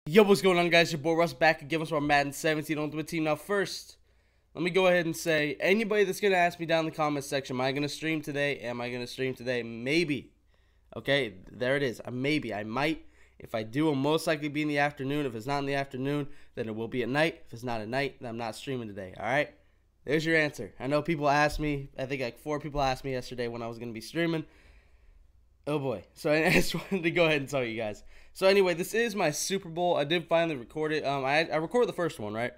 Yo, what's going on, guys? Your boy Russ back again with our Madden 17 Ultimate Team. Now, first, let me go ahead and say, anybody that's going to ask me down in the comments section, am I going to stream today? Am I going to stream today? Maybe. Okay, there it is. Maybe. I might. If I do, it'll most likely be in the afternoon. If it's not in the afternoon, then it will be at night. If it's not at night, then I'm not streaming today. All right? There's your answer. I know people asked me. I think like 4 people asked me yesterday when I was going to be streaming. Oh boy. So I just wanted to go ahead and tell you guys. So anyway, this is my Super Bowl. I did finally record it. I recorded the first one, right?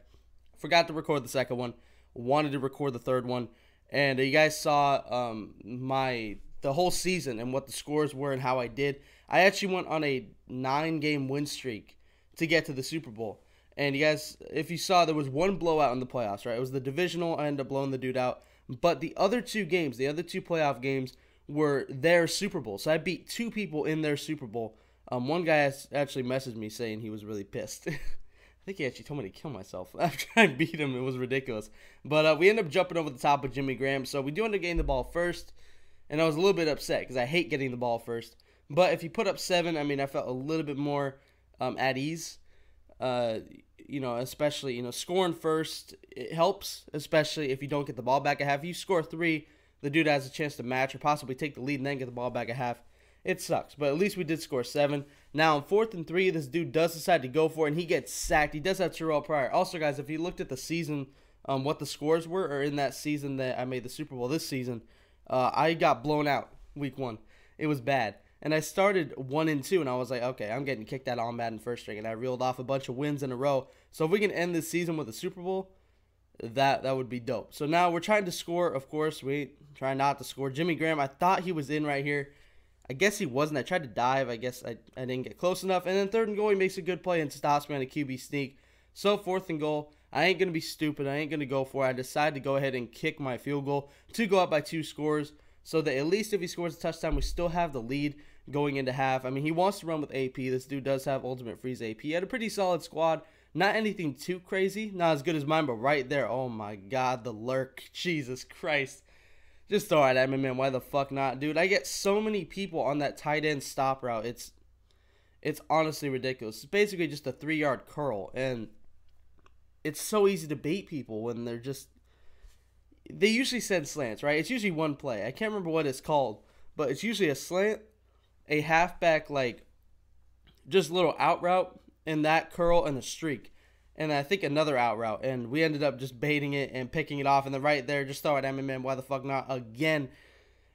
Forgot to record the second one. Wanted to record the third one. And you guys saw the whole season and what the scores were and how I did. I actually went on a 9-game win streak to get to the Super Bowl. And you guys, if you saw, there was one blowout in the playoffs, right? It was the divisional. I ended up blowing the dude out. But the other 2 games, the other 2 playoff games, were their Super Bowl. So I beat 2 people in their Super Bowl. One guy actually messaged me saying he was really pissed. I think he actually told me to kill myself after I beat him. It was ridiculous. But we ended up jumping over the top of Jimmy Graham. So we do end up getting the ball first. And I was a little bit upset because I hate getting the ball first. But if you put up 7, I mean, I felt a little bit more at ease. Especially, scoring first, it helps. Especially if you don't get the ball back at half. If you score 3, the dude has a chance to match or possibly take the lead and then get the ball back at half. It sucks, but at least we did score 7. Now, on 4th and 3, this dude does decide to go for it, and he gets sacked. He does have Terrell Pryor. Also, guys, if you looked at the season, what the scores were, or in that season that I made the Super Bowl this season, I got blown out week 1. It was bad. And I started 1-2, and I was like, okay, I'm getting kicked out on Madden first string, and I reeled off a bunch of wins in a row. So if we can end this season with a Super Bowl, that would be dope. So now we're trying to score, of course. We try not to score. Jimmy Graham, I thought he was in right here. I guess he wasn't. I tried to dive. I guess I didn't get close enough. And then 3rd and goal, he makes a good play and stops me on a QB sneak. So 4th and goal, I ain't going to be stupid. I ain't going to go for it. I decided to go ahead and kick my field goal to go up by 2 scores so that at least if he scores a touchdown, we still have the lead going into half. I mean, he wants to run with AP. This dude does have Ultimate Freeze AP. He had a pretty solid squad. Not anything too crazy. Not as good as mine, but right there. Oh, my God, the lurk. Jesus Christ. Just throw it at me, man. Why the fuck not? Dude, I get so many people on that tight end stop route. It's honestly ridiculous. It's basically just a 3-yard curl. And it's so easy to bait people when they're just... They usually send slants, right? It's usually one play. I can't remember what it's called. But it's usually a slant, a halfback, like, just little out route, and that curl and a streak. And I think another out route. And we ended up just baiting it and picking it off. And then right there, just throw it at me, man. Why the fuck not? Again.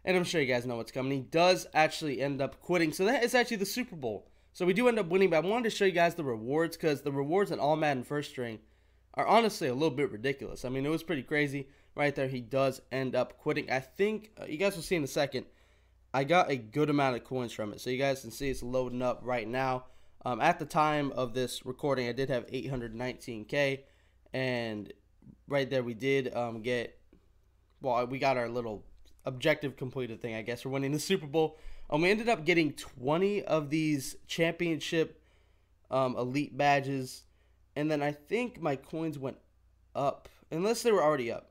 And I'm sure you guys know what's coming. He does actually end up quitting. So that is actually the Super Bowl. So we do end up winning. But I wanted to show you guys the rewards. Because the rewards in All Madden First String are honestly a little bit ridiculous. I mean, it was pretty crazy. Right there, he does end up quitting. I think, you guys will see in a second, I got a good amount of coins from it. So you guys can see it's loading up right now. At the time of this recording, I did have 819K, and right there we did we got our little objective completed thing, I guess, for winning the Super Bowl. We ended up getting 20 of these championship elite badges, and then I think my coins went up, unless they were already up.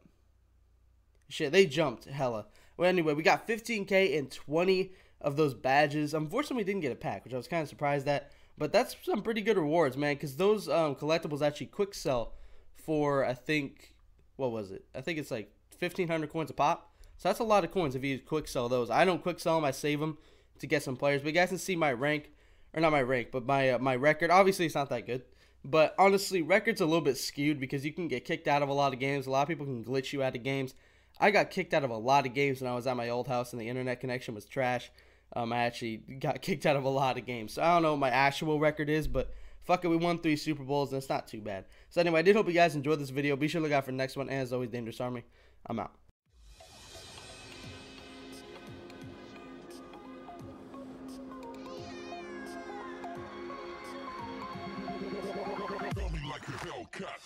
Shit, they jumped hella. Well, anyway, we got 15K and 20 of those badges. Unfortunately, we didn't get a pack, which I was kind of surprised at. But that's some pretty good rewards, man, because those collectibles actually quick sell for, I think, what was it? I think it's like 1,500 coins a pop. So that's a lot of coins if you quick sell those. I don't quick sell them. I save them to get some players. But you guys can see my rank, or not my rank, but my record. Obviously, it's not that good. But honestly, record's a little bit skewed because you can get kicked out of a lot of games. A lot of people can glitch you out of games. I got kicked out of a lot of games when I was at my old house and the internet connection was trash. I actually got kicked out of a lot of games. So I don't know what my actual record is, but fuck it, we won 3 Super Bowls, and it's not too bad. So anyway, I did hope you guys enjoyed this video. Be sure to look out for the next one, and as always, Dangerous Army, I'm out. Like a Hellcat.